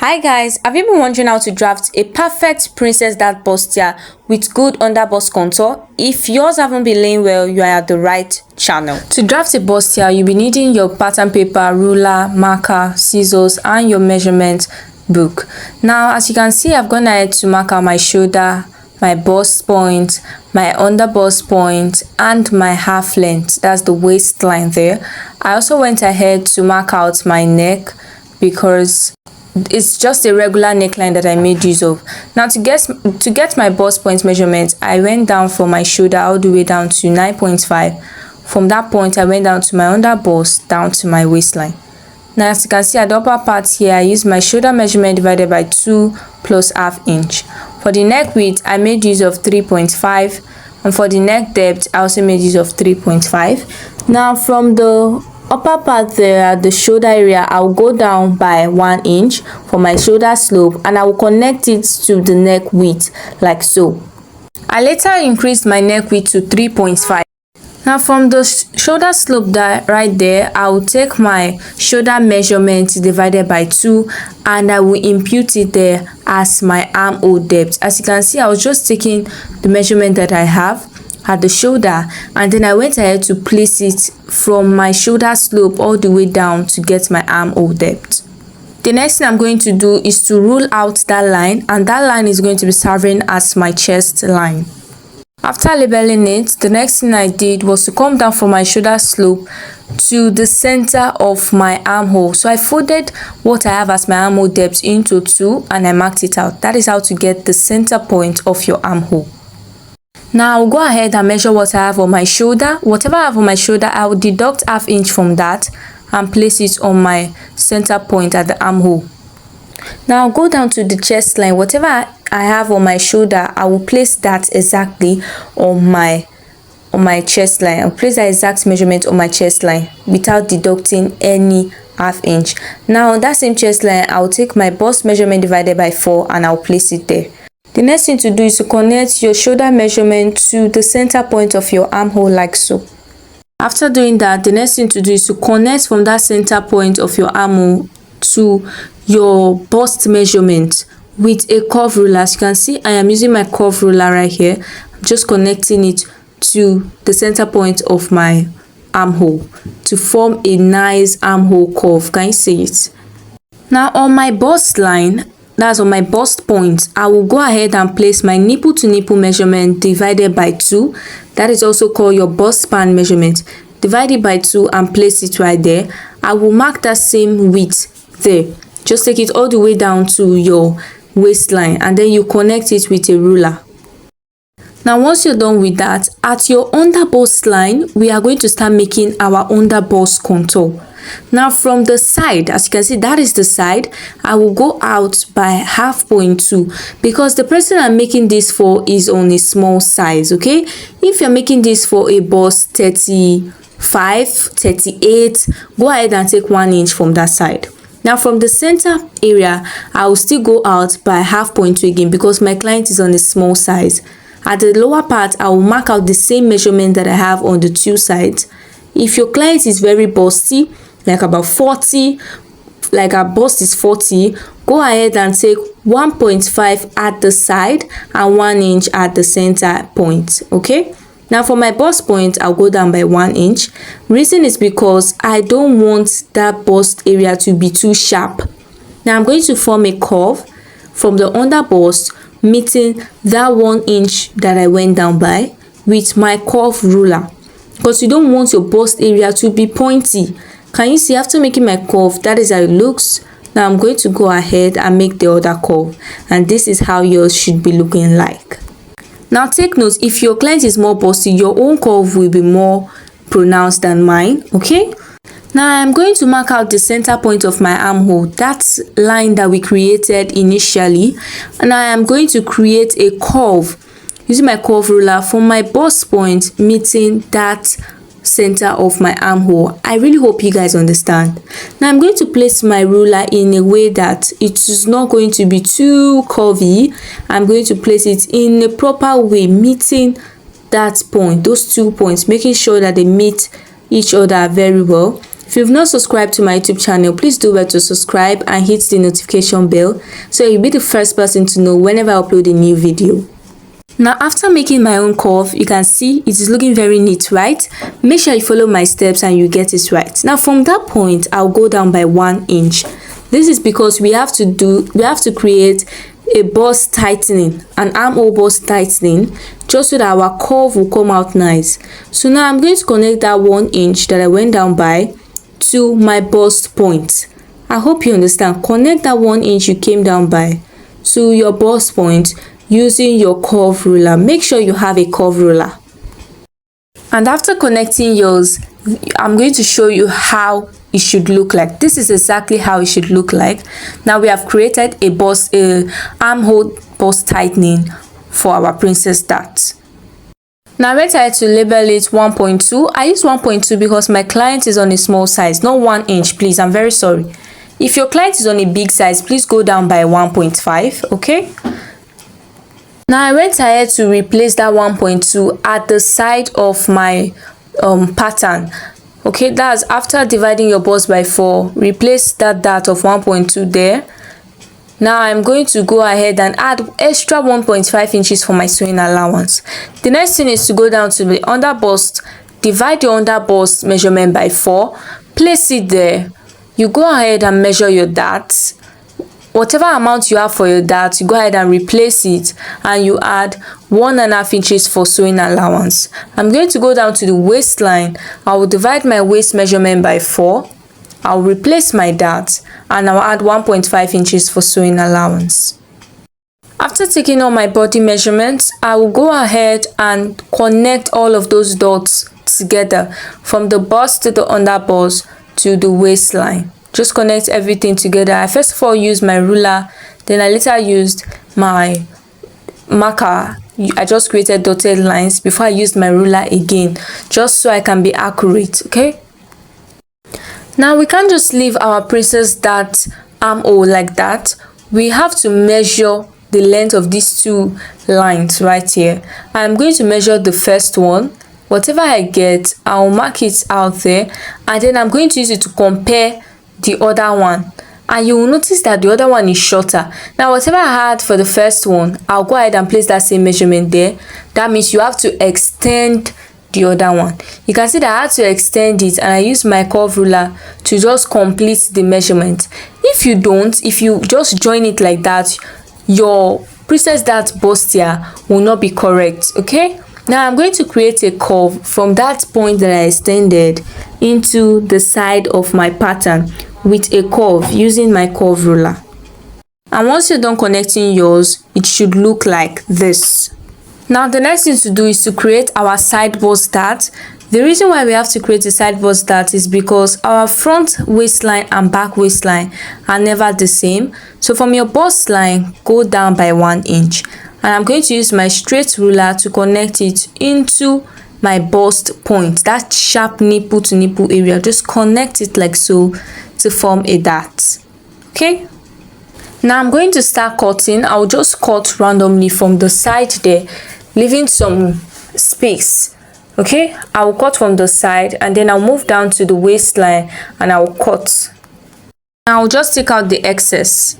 Hi guys, have you been wondering how to draft a perfect princess dart bustier with good underbust contour? If yours haven't been laying well, you are at the right channel. To draft a bustier, you'll be needing your pattern paper, ruler, marker, scissors, and your measurement book. Now, as you can see, I've gone ahead to mark out my shoulder, my bust point, my underbust point, and my half length. That's the waistline there. I also went ahead to mark out my neck because it's just a regular neckline that I made use of. Now to get my bust point measurement, I went down from my shoulder all the way down to 9.5. From that point, I went down to my underbust down to my waistline. Now as you can see at the upper part here, I used my shoulder measurement divided by 2 plus ½ inch. For the neck width, I made use of 3.5, and for the neck depth, I also made use of 3.5. Now from the upper part there at the shoulder area, I'll go down by 1 inch for my shoulder slope, and I will connect it to the neck width like so. I later increased my neck width to 3.5. Now from the shoulder slope right there, I will take my shoulder measurement divided by 2 and I will impute it there as my armhole depth. As you can see, I was just taking the measurement that I have at the shoulder, and then I went ahead to place it from my shoulder slope all the way down to get my armhole depth. The next thing I'm going to do is to rule out that line, and that line is going to be serving as my chest line. After labeling it, the next thing I did was to come down from my shoulder slope to the center of my armhole. So I folded what I have as my armhole depth into 2 and I marked it out. That is how to get the center point of your armhole. Now I'll go ahead and measure what I have on my shoulder. Whatever I have on my shoulder, I will deduct ½ inch from that and place it on my center point at the armhole. Now I'll go down to the chest line. Whatever I have on my shoulder, I will place that exactly on my chest line. I'll place that exact measurement on my chest line without deducting any ½ inch. Now on that same chest line, I'll take my bust measurement divided by 4 and I'll place it there. The next thing to do is to connect your shoulder measurement to the center point of your armhole like so. After doing that, the next thing to do is to connect from that center point of your armhole to your bust measurement with a curve ruler. As you can see, I am using my curve ruler right here. I'm just connecting it to the center point of my armhole to form a nice armhole curve. Can you see it? Now on my bust line, that's on my bust point, I will go ahead and place my nipple to nipple measurement divided by 2. That is also called your bust span measurement. Divide it by 2 and place it right there. I will mark that same width there. Just take it all the way down to your waistline and then you connect it with a ruler. Now once you're done with that, at your underbust line, we are going to start making our underbust contour. Now from the side, as you can see, that is the side, I will go out by 0.2 because the person I'm making this for is on a small size. Okay, if you're making this for a bust 35, 38, go ahead and take 1 inch from that side. Now from the center area, I will still go out by 0.2 again because my client is on a small size. At the lower part, I will mark out the same measurement that I have on the 2 sides. If your client is very busty, like about 40, like our bust is 40, go ahead and take 1.5 at the side and 1 inch at the center point. Okay, now for my bust point, I'll go down by 1 inch. Reason is because I don't want that bust area to be too sharp. Now I'm going to form a curve from the underbust meeting that 1 inch that I went down by with my curve ruler, because you don't want your bust area to be pointy. Can you see, after making my curve, that is how it looks. Now I'm going to go ahead and make the other curve, and this is how yours should be looking like. Now take note, if your client is more busty, your own curve will be more pronounced than mine. Okay, now I'm going to mark out the center point of my armhole, that line that we created initially, and I am going to create a curve using my curve ruler from my bust point meeting that center of my armhole. I really hope you guys understand. Now I'm going to place my ruler in a way that it is not going to be too curvy. I'm going to place it in a proper way, meeting that point, those 2 points, making sure that they meet each other very well. If you've not subscribed to my YouTube channel, please do well to subscribe and hit the notification bell so you'll be the first person to know whenever I upload a new video. Now, after making my own curve, you can see it is looking very neat, right? Make sure you follow my steps and you get it right. Now, from that point, I'll go down by 1 inch. This is because we have to create a bust tightening, an armhole bust tightening, just so that our curve will come out nice. So now I'm going to connect that 1 inch that I went down by to my bust point. I hope you understand. Connect that 1 inch you came down by to your bust point using your curve ruler. Make sure you have a curve ruler. And after connecting yours, I'm going to show you how it should look like. This is exactly how it should look like. Now we have created a armhole bust tightening for our princess dart. Now I decided to label it 1.2. I use 1.2 because my client is on a small size, not 1 inch, please. I'm very sorry. If your client is on a big size, please go down by 1.5, okay? Now I went ahead to replace that 1.2 at the side of my pattern. Okay, that's after dividing your bust by 4, replace that dart of 1.2 there. Now I'm going to go ahead and add extra 1.5 inches for my sewing allowance. The next thing is to go down to the underbust, divide your underbust measurement by 4, place it there. You go ahead and measure your dart. Whatever amount you have for your dart, you go ahead and replace it, and you add 1.5 inches for sewing allowance. I'm going to go down to the waistline. I will divide my waist measurement by 4. I'll replace my dart and I'll add 1.5 inches for sewing allowance. After taking all my body measurements, I will go ahead and connect all of those dots together from the bust to the underbust to the waistline. Just connect everything together. I first of all used my ruler, then I later used my marker. I just created dotted lines before I used my ruler again, just so I can be accurate, okay? Now we can't just leave our princess dart armhole like that. We have to measure the length of these two lines right here. I'm going to measure the first one. Whatever I get, I'll mark it out there, and then I'm going to use it to compare the other one, and you will notice that the other one is shorter. Now whatever I had for the first one, I'll go ahead and place that same measurement there. That means you have to extend the other one. You can see that I had to extend it, and I use my curve ruler to just complete the measurement. If you just join it like that, your princess dart bustier will not be correct, okay? Now I'm going to create a curve from that point that I extended into the side of my pattern with a curve using my curve ruler. And once you're done connecting yours, it should look like this. Now the next thing to do is to create our side bust dart. The reason why we have to create a side bust dart is because our front waistline and back waistline are never the same. So from your bust line, go down by 1 inch. And I'm going to use my straight ruler to connect it into my bust point, that sharp nipple to nipple area. Just connect it like so to form a dart, okay? Now I'm going to start cutting. I'll just cut randomly from the side there, leaving some space, okay? I will cut from the side, and then I'll move down to the waistline and I'll cut. Now I'll just take out the excess.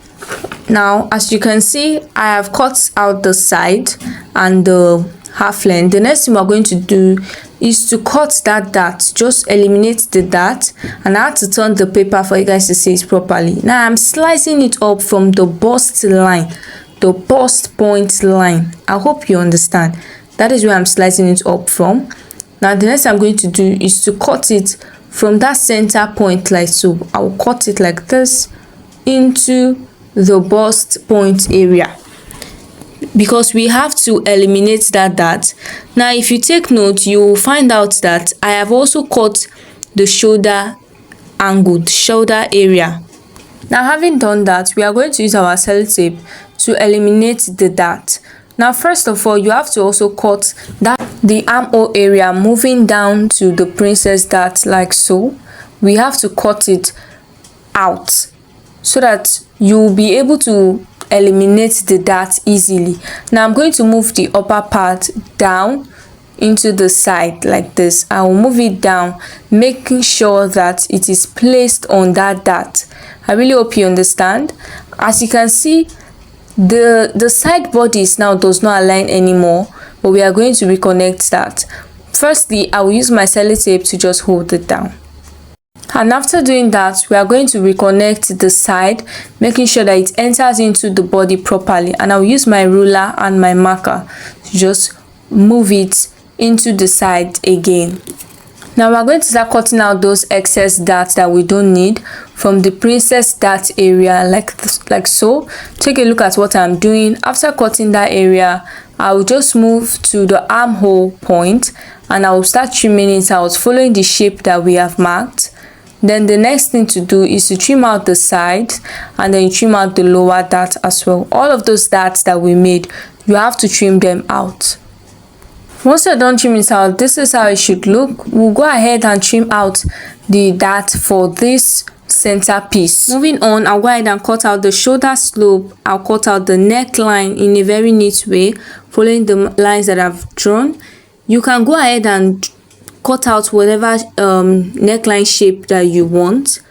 Now as you can see, I have cut out the side and the half length. The next thing we're going to do is to cut that dart. Just eliminate the dart, and I have to turn the paper for you guys to see it properly. Now I'm slicing it up from the bust line, the bust point line. I hope you understand. That is where I'm slicing it up from. Now the next thing I'm going to do is to cut it from that center point like so. I will cut it like this into the bust point area, because we have to eliminate that dart. Now if you take note, you will find out that I have also cut the shoulder angle, the shoulder area. Now having done that, we are going to use our sellotape to eliminate the dart. Now first of all, you have to also cut the armhole area moving down to the princess dart like so. We have to cut it out so that you'll be able to eliminate the dart easily. Now I'm going to move the upper part down into the side like this. I will move it down, making sure that it is placed on that dart. I really hope you understand. As you can see, the side bodies now does not align anymore, but we are going to reconnect that. Firstly, I will use my sellotape to just hold it down. And after doing that, we are going to reconnect the side, making sure that it enters into the body properly. And I'll use my ruler and my marker to just move it into the side again. Now we're going to start cutting out those excess darts that we don't need from the princess dart area, like so. Take a look at what I'm doing. After cutting that area, I will just move to the armhole point and I will start trimming it out, following the shape that we have marked. Then the next thing to do is to trim out the sides, and then you trim out the lower dart as well. All of those darts that we made, you have to trim them out. Once you're done trimming it out, this is how it should look. We'll go ahead and trim out the dart for this center piece. Moving on, I'll go ahead and cut out the shoulder slope. I'll cut out the neckline in a very neat way, following the lines that I've drawn. You can go ahead and cut out whatever neckline shape that you want.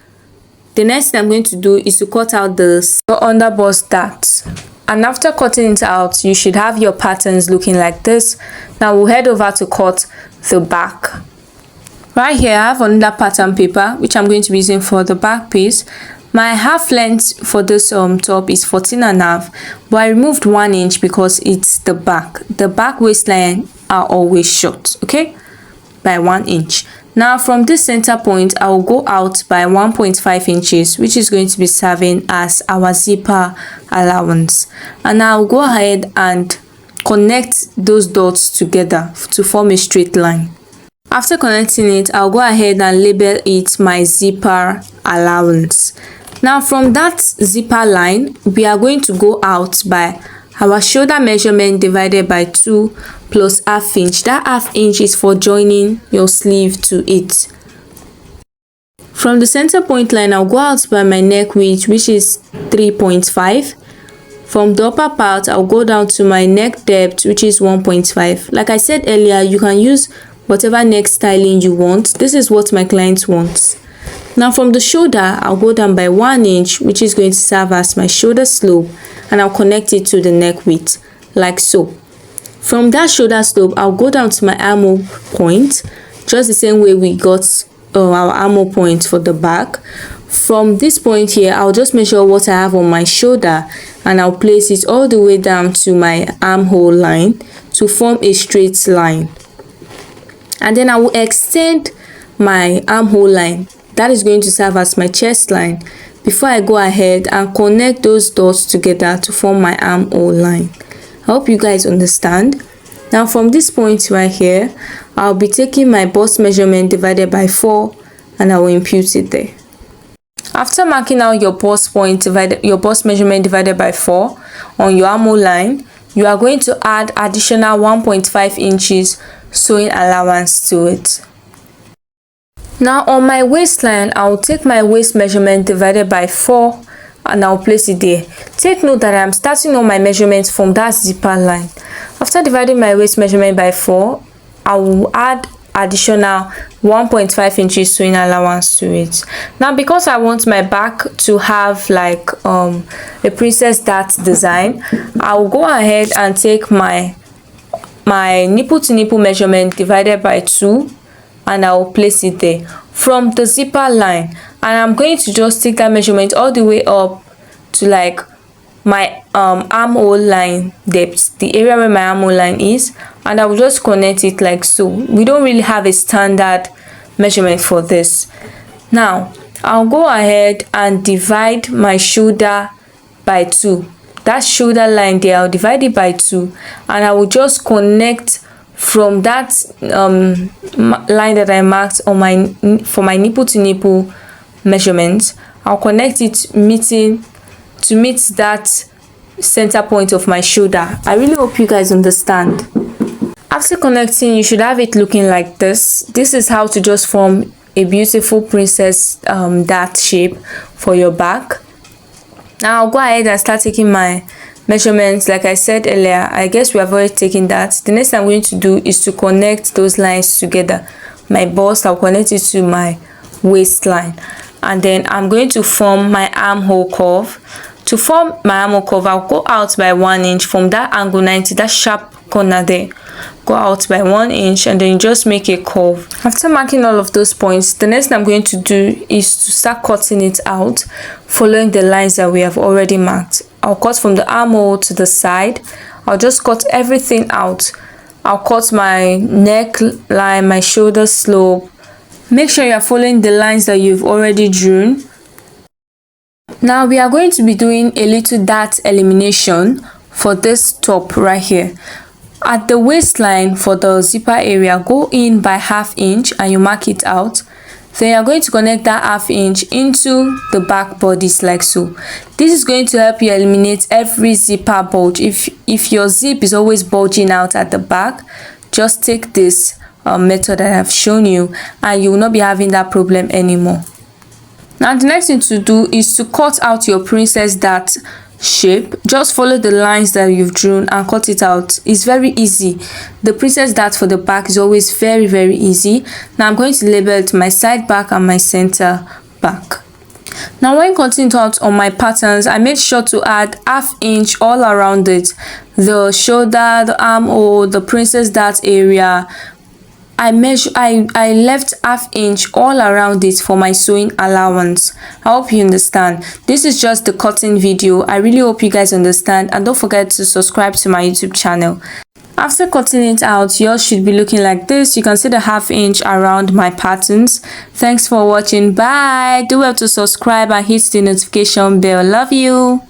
The next thing I'm going to do is to cut out the underbust dart. And after cutting it out, you should have your patterns looking like this. Now we'll head over to cut the back. Right here, I have another pattern paper, which I'm going to be using for the back piece. My half length for this top is 14.5, but I removed 1 inch because it's the back. The back waistline are always short, okay, by 1 inch. Now from this center point, I will go out by 1.5 inches, which is going to be serving as our zipper allowance. And I'll go ahead and connect those dots together to form a straight line. After connecting it, I'll go ahead and label it my zipper allowance. Now from that zipper line, we are going to go out by our shoulder measurement divided by 2 plus ½ inch. That ½ inch is for joining your sleeve to it. From the center point line, I'll go out by my neck width, which is 3.5. From the upper part, I'll go down to my neck depth, which is 1.5. Like I said earlier, you can use whatever neck styling you want. This is what my client wants. Now from the shoulder, I'll go down by 1 inch, which is going to serve as my shoulder slope, and I'll connect it to the neck width, like so. From that shoulder slope, I'll go down to my armhole point, just the same way we got our armhole point for the back. From this point here, I'll just measure what I have on my shoulder, and I'll place it all the way down to my armhole line to form a straight line. And then I will extend my armhole line. That is going to serve as my chest line before I go ahead and connect those dots together to form my armhole line. I hope you guys understand. Now from this point right here, I'll be taking my bust measurement divided by 4 and I will impute it there. After marking out your bust measurement divided by 4 on your armhole line, you are going to add additional 1.5 inches sewing allowance to it. Now on my waistline, I'll take my waist measurement divided by 4 and I'll place it there. Take note that I'm starting on my measurements from that zipper line. After dividing my waist measurement by 4, I will add additional 1.5 inches sewing allowance to it. Now because I want my back to have like a princess dart design, I'll go ahead and take my nipple to nipple measurement divided by 2 and I will place it there from the zipper line, and I'm going to just take that measurement all the way up to like my armhole line depth, the area where my armhole line is, and I will just connect it like so. We don't really have a standard measurement for this. Now I'll go ahead and divide my shoulder by 2. That shoulder line there, I'll divide it by 2 and I will just connect from that line that I marked on for my nipple to nipple measurement. I'll connect it to meet that center point of my shoulder. I really hope you guys understand. After connecting, you should have it looking like this. This is how to just form a beautiful princess dart shape for your back. Now I'll go ahead and start taking my measurements. Like I said earlier, I guess we have already taken that. The next thing I'm going to do is to connect those lines together. My bust, I'll connect it to my waistline, and then I'm going to form my armhole curve. To form my armhole curve, I'll go out by 1 inch from that angle 90, that sharp corner there. Go out by 1 inch and then just make a curve. After marking all of those points, the next thing I'm going to do is to start cutting it out, following the lines that we have already marked. I'll cut from the armhole to the side. I'll just cut everything out. I'll cut my neck line, my shoulder slope. Make sure you are following the lines that you've already drawn. Now we are going to be doing a little dart elimination for this top right here. At the waistline for the zipper area, go in by ½ inch and you mark it out. Then you're going to connect that ½ inch into the back bodice like so. This is going to help you eliminate every zipper bulge. If your zip is always bulging out at the back, just take this method that I've shown you and you will not be having that problem anymore. Now the next thing to do is to cut out your princess dart shape. Just follow the lines that you've drawn and cut it out. It's very easy. The princess dart for the back is always very easy. Now I'm going to label it my side back and my center back. Now when cutting it out on my patterns, I made sure to add ½ inch all around it. The shoulder, the armhole, the princess dart area. I left ½ inch all around it for my sewing allowance. I hope you understand. This is just the cutting video. I really hope you guys understand, and don't forget to subscribe to my YouTube channel. After cutting it out, yours should be looking like this. You can see the ½ inch around my patterns. Thanks for watching. Bye. Do well to subscribe and hit the notification bell. Love you.